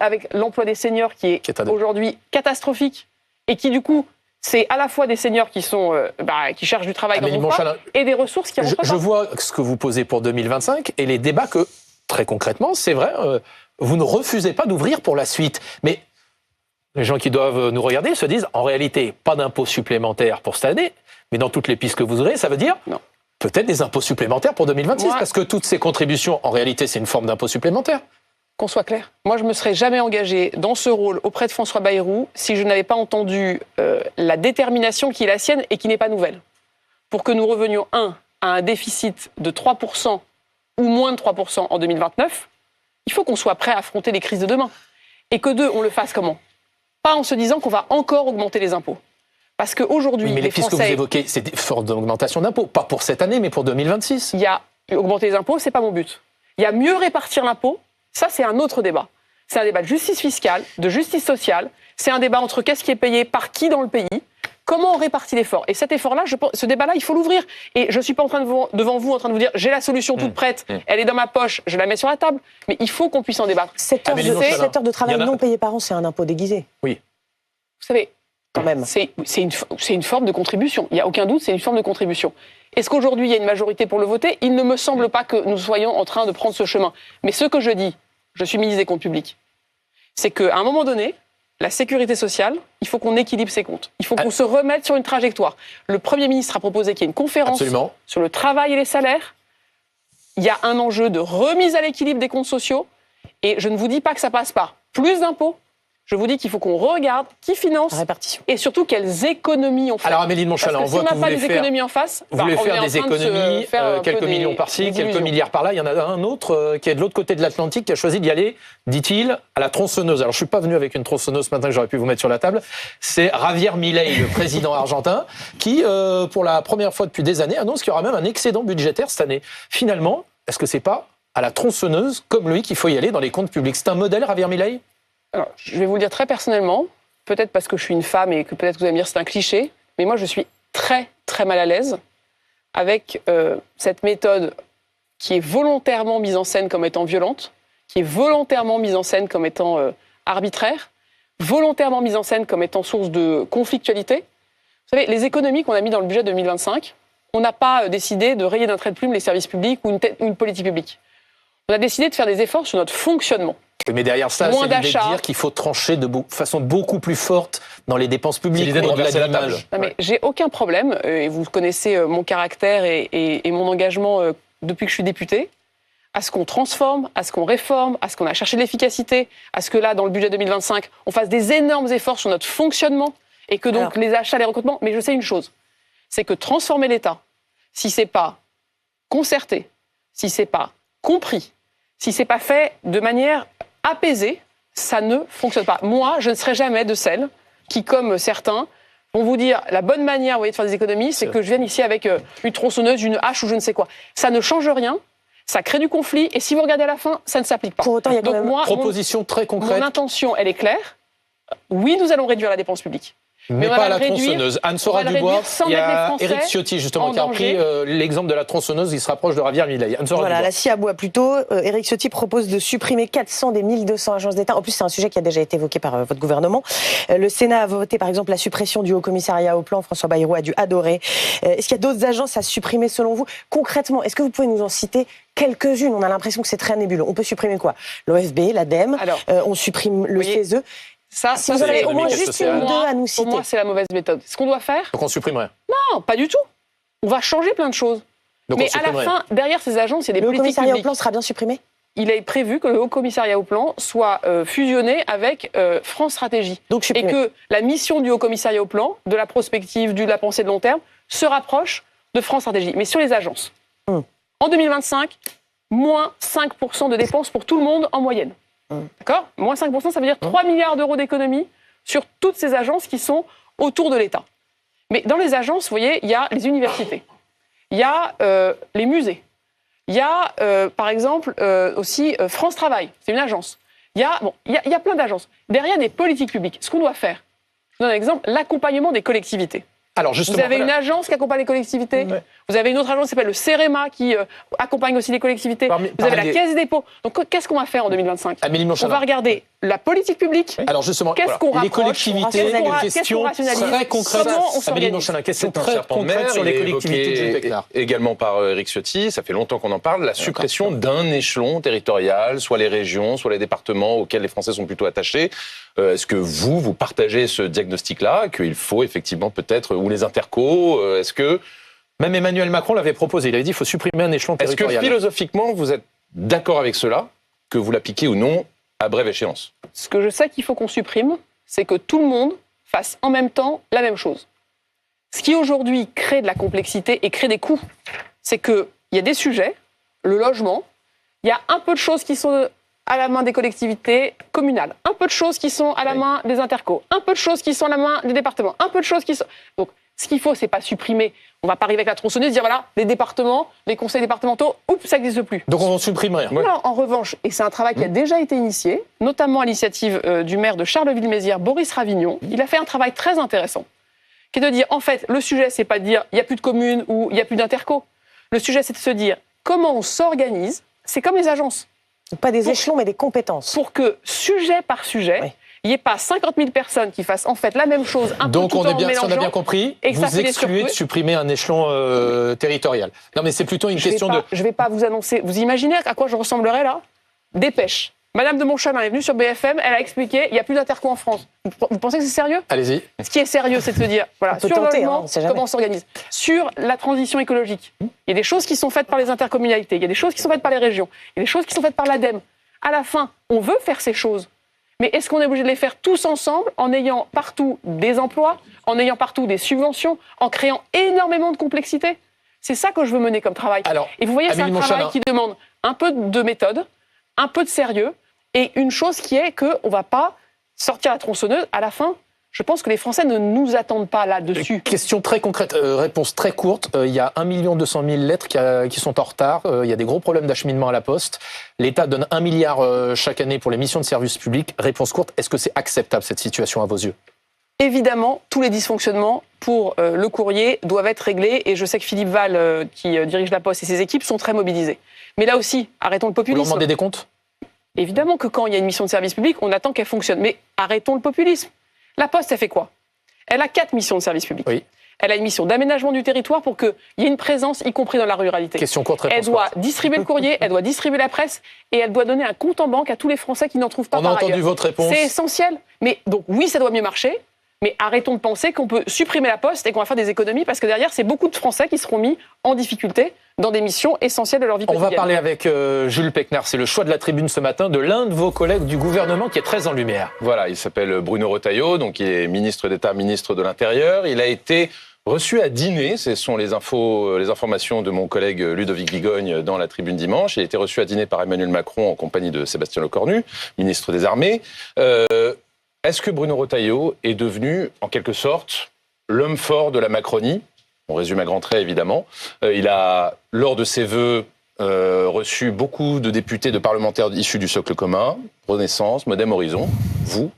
avec l'emploi des seniors qui est aujourd'hui catastrophique et qui du coup, c'est à la fois des seniors qui sont qui cherchent du travail dans mon pas et des ressources qui rentrent pas. Je vois ce que vous posez pour 2025 et les débats que, très concrètement, c'est vrai, vous ne refusez pas d'ouvrir pour la suite. Mais les gens qui doivent nous regarder se disent, en réalité, pas d'impôts supplémentaires pour cette année, mais dans toutes les pistes que vous aurez, ça veut dire peut-être des impôts supplémentaires pour 2026, parce que toutes ces contributions, en réalité, c'est une forme d'impôt supplémentaire. Qu'on soit clair. Moi, je ne me serais jamais engagée dans ce rôle auprès de François Bayrou si je n'avais pas entendu la détermination qui est la sienne et qui n'est pas nouvelle. Pour que nous revenions, à un déficit de 3% ou moins de 3% en 2029, il faut qu'on soit prêt à affronter les crises de demain. Et que on le fasse comment? Pas en se disant qu'on va encore augmenter les impôts. Parce qu'aujourd'hui, mais les pistes Français... que vous évoquez, c'est des fortes d'augmentation d'impôts. Pas pour cette année, mais pour 2026. Il y a augmenter les impôts, c'est pas mon but. Il y a mieux répartir l'impôt. Ça, c'est un autre débat. C'est un débat de justice fiscale, de justice sociale. C'est un débat entre qu'est-ce qui est payé par qui dans le pays, comment on répartit l'effort. Et cet effort-là, ce débat-là, il faut l'ouvrir. Et je ne suis pas devant vous en train de vous dire j'ai la solution toute prête, elle est dans ma poche, je la mets sur la table. Mais il faut qu'on puisse en débattre. 7 heures de travail non payées par an, c'est un impôt déguisé. Oui. Vous savez, quand même. C'est une forme de contribution. Il n'y a aucun doute, c'est une forme de contribution. Est-ce qu'aujourd'hui, il y a une majorité pour le voter? Il ne me semble pas que nous soyons en train de prendre ce chemin. Mais ce que je dis, je suis ministre des Comptes publics, c'est qu'à un moment donné, la sécurité sociale, il faut qu'on équilibre ses comptes. Il faut qu'on se remette sur une trajectoire. Le Premier ministre a proposé qu'il y ait une conférence sur le travail et les salaires. Il y a un enjeu de remise à l'équilibre des comptes sociaux. Et je ne vous dis pas que ça passe par plus d'impôts. Je vous dis qu'il faut qu'on regarde qui finance et surtout quelles économies on fait. Alors Amélie de Montchalin, on voit que vous voulez faire économies en face, vous voulez faire des économies, quelques millions par-ci, quelques milliards par-là. Il y en a un autre qui est de l'autre côté de l'Atlantique qui a choisi d'y aller, dit-il, à la tronçonneuse. Alors je suis pas venu avec une tronçonneuse ce matin que j'aurais pu vous mettre sur la table. C'est Javier Milei, le président argentin, qui pour la première fois depuis des années annonce qu'il y aura même un excédent budgétaire cette année. Finalement, est-ce que c'est pas à la tronçonneuse comme lui qu'il faut y aller dans les comptes publics? C'est un modèle, Javier Milei? Alors, je vais vous le dire très personnellement, peut-être parce que je suis une femme et que peut-être vous allez me dire c'est un cliché, mais moi je suis très très mal à l'aise avec cette méthode qui est volontairement mise en scène comme étant violente, qui est volontairement mise en scène comme étant arbitraire, volontairement mise en scène comme étant source de conflictualité. Vous savez, les économies qu'on a mis dans le budget 2025, on n'a pas décidé de rayer d'un trait de plume les services publics ou une politique publique. On a décidé de faire des efforts sur notre fonctionnement. Mais derrière ça, c'est l'idée de dire qu'il faut trancher de façon beaucoup plus forte dans les dépenses publiques. C'est l'idée de renverser la table. Mais j'ai aucun problème, et vous connaissez mon caractère et mon engagement depuis que je suis députée, à ce qu'on transforme, à ce qu'on réforme, à ce qu'on a cherché de l'efficacité, à ce que là, dans le budget 2025, on fasse des énormes efforts sur notre fonctionnement et que donc les achats, les recrutements... Mais je sais une chose, c'est que transformer l'État, si c'est pas concerté, si c'est pas compris, si c'est pas fait de manière apaisée, ça ne fonctionne pas. Moi, je ne serai jamais de celles qui, comme certains, vont vous dire la bonne manière, vous voyez, de faire des économies, c'est que je vienne ici avec une tronçonneuse, une hache ou je ne sais quoi. Ça ne change rien, ça crée du conflit, et si vous regardez à la fin, ça ne s'applique pas. Pour autant, il y a quand même une proposition très concrète. Mon intention, elle est claire. Oui, nous allons réduire la dépense publique. Mais pas à la tronçonneuse. Anne-Sora Dubois, il y a Éric Ciotti justement qui a repris l'exemple de la tronçonneuse qui se rapproche de Javier Milei. Voilà, la scie aboie plus tôt. Éric Ciotti propose de supprimer 400 des 1200 agences d'État. En plus, c'est un sujet qui a déjà été évoqué par votre gouvernement. Le Sénat a voté par exemple la suppression du Haut Commissariat au Plan. François Bayrou a dû adorer. Est-ce qu'il y a d'autres agences à supprimer selon vous? Concrètement, est-ce que vous pouvez nous en citer quelques-unes? On a l'impression que c'est très nébuleux. On peut supprimer quoi? L'OFB, l'ADEME, on supprime le CESE. Si vous avez au moins juste une ou deux à nous citer. Pour moi, c'est la mauvaise méthode. Ce qu'on doit faire... Donc on supprimerait? Non, pas du tout. On va changer plein de choses. Donc mais à la fin, derrière ces agences, il y a des politiques publiques. Le commissariat au plan sera bien supprimé? il est prévu que le Haut Commissariat au Plan soit fusionné avec France Stratégie. Donc, et que la mission du Haut Commissariat au Plan, de la prospective, de la pensée de long terme, se rapproche de France Stratégie. Mais sur les agences, en 2025, moins 5% de dépenses pour tout le monde en moyenne. D'accord ? Moins 5%, ça veut dire 3 milliards d'euros d'économies sur toutes ces agences qui sont autour de l'État. Mais dans les agences, vous voyez, il y a les universités, il y a les musées, il y a, par exemple, aussi France Travail, c'est une agence. Il y a plein d'agences. Derrière des politiques publiques, ce qu'on doit faire, je donne un exemple, l'accompagnement des collectivités. Alors justement, vous avez une agence qui accompagne les collectivités, vous avez une autre agence qui s'appelle le CEREMA qui accompagne aussi les collectivités, vous avez la Caisse des dépôts. Donc qu'est-ce qu'on va faire en 2025 ? On va regarder la politique publique, alors justement, qu'est-ce qu'on rapproche, les collectivités, question très concrète, comment on s'organise. Question très concrète sur les collectivités. Également par Éric Ciotti, ça fait longtemps qu'on en parle, la suppression d'un échelon territorial, soit les régions, soit les départements auxquels les Français sont plutôt attachés. Est-ce que vous partagez ce diagnostic-là, qu'il faut effectivement peut-être, ou les intercos, est-ce que... Même Emmanuel Macron l'avait proposé, il avait dit qu'il faut supprimer un échelon territorial. Est-ce que philosophiquement, vous êtes d'accord avec cela, que vous l'appliquez ou non à brève échéance ? Ce que je sais qu'il faut qu'on supprime, c'est que tout le monde fasse en même temps la même chose. Ce qui aujourd'hui crée de la complexité et crée des coûts, c'est qu'il y a des sujets, le logement, il y a un peu de choses qui sont à la main des collectivités communales, un peu de choses qui sont à la main des intercos, un peu de choses qui sont à la main des départements, un peu de choses qui sont... Donc, ce qu'il faut, c'est pas supprimer. On va pas arriver avec la tronçonneuse et dire voilà, les départements, les conseils départementaux, oups, ça n'existe plus. Donc on supprime rien. Non, en revanche, et c'est un travail qui a déjà été initié, notamment à l'initiative du maire de Charleville-Mézières, Boris Ravignon, il a fait un travail très intéressant, qui est de dire, en fait, le sujet, c'est pas de dire il n'y a plus de communes ou il n'y a plus d'interco. Le sujet, c'est de se dire comment on s'organise. C'est comme les agences. Pas des échelons, mais des compétences. Pour que, sujet par sujet, il n'y ait pas 50 000 personnes qui fassent en fait la même chose un donc peu tout en mélangeant. Donc on a bien compris, vous excluez de supprimer un échelon territorial. Non mais c'est plutôt une question de... Je ne vais pas vous annoncer. Vous imaginez à quoi je ressemblerais là ? Dépêche. Madame de Montchalin est venue sur BFM, elle a expliqué il n'y a plus d'interco en France. Vous pensez que c'est sérieux ? Allez-y. Ce qui est sérieux, c'est de se dire, voilà, sur le logement, comment on s'organise. Sur la transition écologique, il y a des choses qui sont faites par les intercommunalités, il y a des choses qui sont faites par les régions, il y a des choses qui sont faites par l'ADEME. À la fin, on veut faire ces choses. Mais est-ce qu'on est obligé de les faire tous ensemble en ayant partout des emplois, en ayant partout des subventions, en créant énormément de complexité ? C'est ça que je veux mener comme travail. Alors, et vous voyez, c'est un travail qui demande un peu de méthode, un peu de sérieux, et une chose qui est qu'on ne va pas sortir la tronçonneuse à la fin. Je pense que les Français ne nous attendent pas là-dessus. Question très concrète, réponse très courte. Il y a 1 200 000 lettres qui sont en retard. Il y a des gros problèmes d'acheminement à la Poste. L'État donne 1 milliard chaque année pour les missions de service public. Réponse courte, est-ce que c'est acceptable cette situation à vos yeux ? Évidemment, tous les dysfonctionnements pour le courrier doivent être réglés. Et je sais que Philippe Val, qui dirige la Poste, et ses équipes sont très mobilisés. Mais là aussi, arrêtons le populisme. Vous leur demandez des comptes ? Évidemment que quand il y a une mission de service public, on attend qu'elle fonctionne. Mais arrêtons le populisme. La Poste, elle fait quoi ? Elle a 4 missions de service public. Oui. Elle a une mission d'aménagement du territoire pour qu'il y ait une présence, y compris dans la ruralité. Question courte, réponse Elle doit courte. distribuer le courrier, elle doit distribuer la presse, et elle doit donner un compte en banque à tous les Français qui n'en trouvent pas par ailleurs. On a entendu votre réponse. C'est essentiel. Mais donc oui, ça doit mieux marcher. Mais arrêtons de penser qu'on peut supprimer la Poste et qu'on va faire des économies, parce que derrière, c'est beaucoup de Français qui seront mis en difficulté dans des missions essentielles de leur vie quotidienne. On va parler avec Jules Pécnard, c'est le choix de la tribune ce matin de l'un de vos collègues du gouvernement qui est très en lumière. Voilà, il s'appelle Bruno Retailleau, donc il est ministre d'État, ministre de l'Intérieur. Il a été reçu à dîner, ce sont les informations de mon collègue Ludovic Vigogne dans la tribune dimanche. Il a été reçu à dîner par Emmanuel Macron en compagnie de Sébastien Lecornu, ministre des Armées. Est-ce que Bruno Retailleau est devenu, en quelque sorte, l'homme fort de la Macronie ? On résume à grands traits, évidemment. Il a, lors de ses vœux, reçu beaucoup de députés, de parlementaires issus du socle commun, Renaissance, Modem, Horizon. Vous,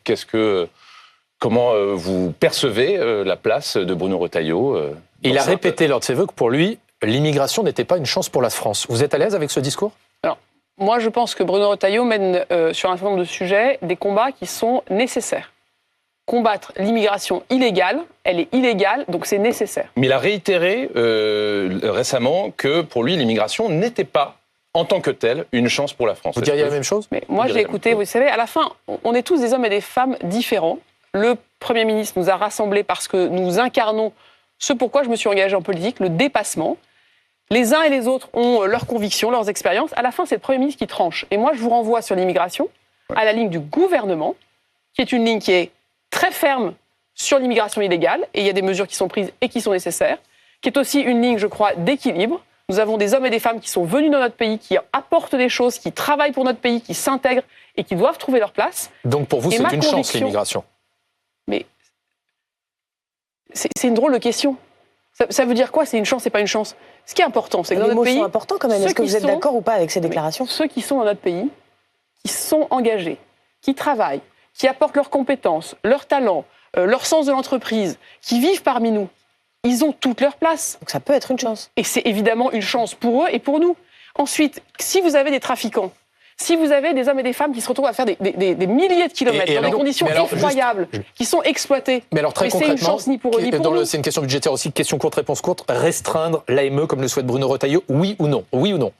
comment vous percevez la place de Bruno Retailleau Il a répété lors de ses vœux que pour lui, l'immigration n'était pas une chance pour la France. Vous êtes à l'aise avec ce discours ? Alors, moi, je pense que Bruno Retailleau mène sur un certain nombre de sujets des combats qui sont nécessaires. Combattre l'immigration illégale, elle est illégale, donc c'est nécessaire. Mais il a réitéré récemment que pour lui, l'immigration n'était pas, en tant que telle, une chance pour la France. Vous diriez la même chose ? Mais moi, j'ai écouté, vous savez, à la fin, on est tous des hommes et des femmes différents. Le Premier ministre nous a rassemblés parce que nous incarnons ce pourquoi je me suis engagée en politique, le dépassement. Les uns et les autres ont leurs convictions, leurs expériences. À la fin, c'est le Premier ministre qui tranche. Et moi, je vous renvoie sur l'immigration à la ligne du gouvernement, qui est une ligne qui est très ferme sur l'immigration illégale, et il y a des mesures qui sont prises et qui sont nécessaires, qui est aussi une ligne, je crois, d'équilibre. Nous avons des hommes et des femmes qui sont venus dans notre pays, qui apportent des choses, qui travaillent pour notre pays, qui s'intègrent et qui doivent trouver leur place. Donc pour vous, c'est une chance, l'immigration. Mais c'est une drôle de question. Ça veut dire quoi, c'est une chance, c'est pas une chance? Ce qui est important, c'est que dans notre pays... Les mots sont importants quand même. Est-ce que vous êtes d'accord ou pas avec ces déclarations? Ceux qui sont dans notre pays, qui sont engagés, qui travaillent, qui apportent leurs compétences, leurs talents, leur sens de l'entreprise, qui vivent parmi nous, ils ont toute leur place. Donc ça peut être une chance. Et c'est évidemment une chance pour eux et pour nous. Ensuite, si vous avez des trafiquants, si vous avez des hommes et des femmes qui se retrouvent à faire des milliers de kilomètres dans des conditions effroyables, qui sont exploités, mais alors très concrètement, c'est une chance ni pour eux ni pour nous. C'est une question budgétaire aussi, question courte, réponse courte. Restreindre l'AME comme le souhaite Bruno Retailleau, oui ou non? Oui ou non?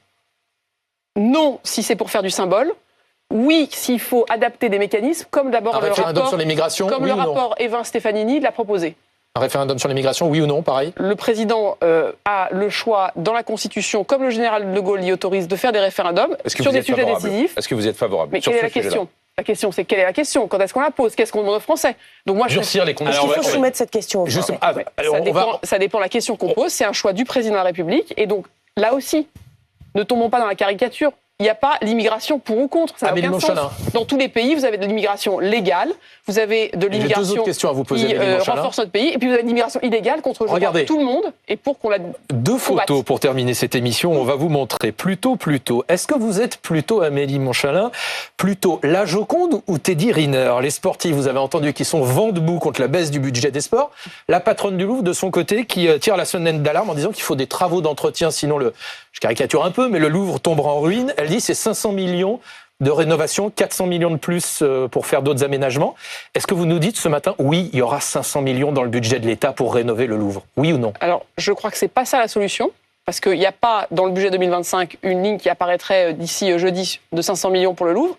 Non, si c'est pour faire du symbole. Oui, s'il faut adapter des mécanismes, comme d'abord le rapport sur l'immigration, comme oui le ou non? rapport Evin Stefanini l'a proposé. Un référendum sur l'immigration, oui ou non, pareil? Le président a le choix dans la Constitution, comme le général de Gaulle l'y autorise, de faire des référendums sur des sujets décisifs. Est-ce que vous êtes favorable? Mais quelle est la question? La question, c'est quelle est la question? Quand est-ce qu'on la pose? Qu'est-ce qu'on demande aux Français? Donc moi, durcir les conditions. Il faut soumettre cette question. Ça dépend de la question qu'on pose. C'est un choix du président de la République. Et donc, là aussi, ne tombons pas dans la caricature. Il n'y a pas l'immigration pour ou contre. Ça n'a aucun sens. Dans tous les pays, vous avez de l'immigration légale, vous avez de l'immigration qui renforce notre pays, et puis vous avez de l'immigration illégale contre tout le monde, et pour qu'on la Deux photos pour terminer cette émission, on va vous montrer plutôt. Est-ce que vous êtes plutôt, Amélie Montchalin, plutôt la Joconde ou Teddy Riner? Les sportifs, vous avez entendu, qui sont vent debout contre la baisse du budget des sports. La patronne du Louvre, de son côté, qui tire la sonnette d'alarme en disant qu'il faut des travaux d'entretien, sinon je caricature un peu, mais le Louvre tombera en ruine. Elle dit c'est 500 millions de rénovation, 400 millions de plus pour faire d'autres aménagements. Est-ce que vous nous dites ce matin, oui, il y aura 500 millions dans le budget de l'État pour rénover le Louvre? Oui ou non? Alors, je crois que c'est pas ça la solution, parce qu'il n'y a pas dans le budget 2025 une ligne qui apparaîtrait d'ici jeudi de 500 millions pour le Louvre.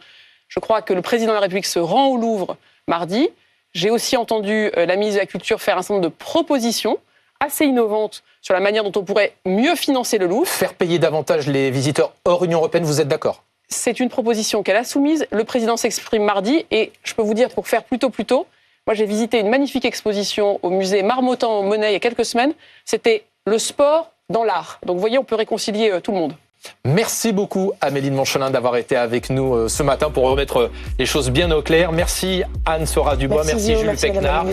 Je crois que le président de la République se rend au Louvre mardi. J'ai aussi entendu la ministre de la Culture faire un certain nombre de propositions assez innovantes sur la manière dont on pourrait mieux financer le Louvre. Faire payer davantage les visiteurs hors Union européenne, vous êtes d'accord? C'est une proposition qu'elle a soumise. Le président s'exprime mardi et je peux vous dire, pour faire plus tôt, moi j'ai visité une magnifique exposition au musée Marmottan-Monet il y a quelques semaines. C'était le sport dans l'art. Donc vous voyez, on peut réconcilier tout le monde. Merci beaucoup Amélie de Montchalin d'avoir été avec nous ce matin pour remettre les choses bien au clair. Merci Anne Sora Dubois, merci Jules Pecnard.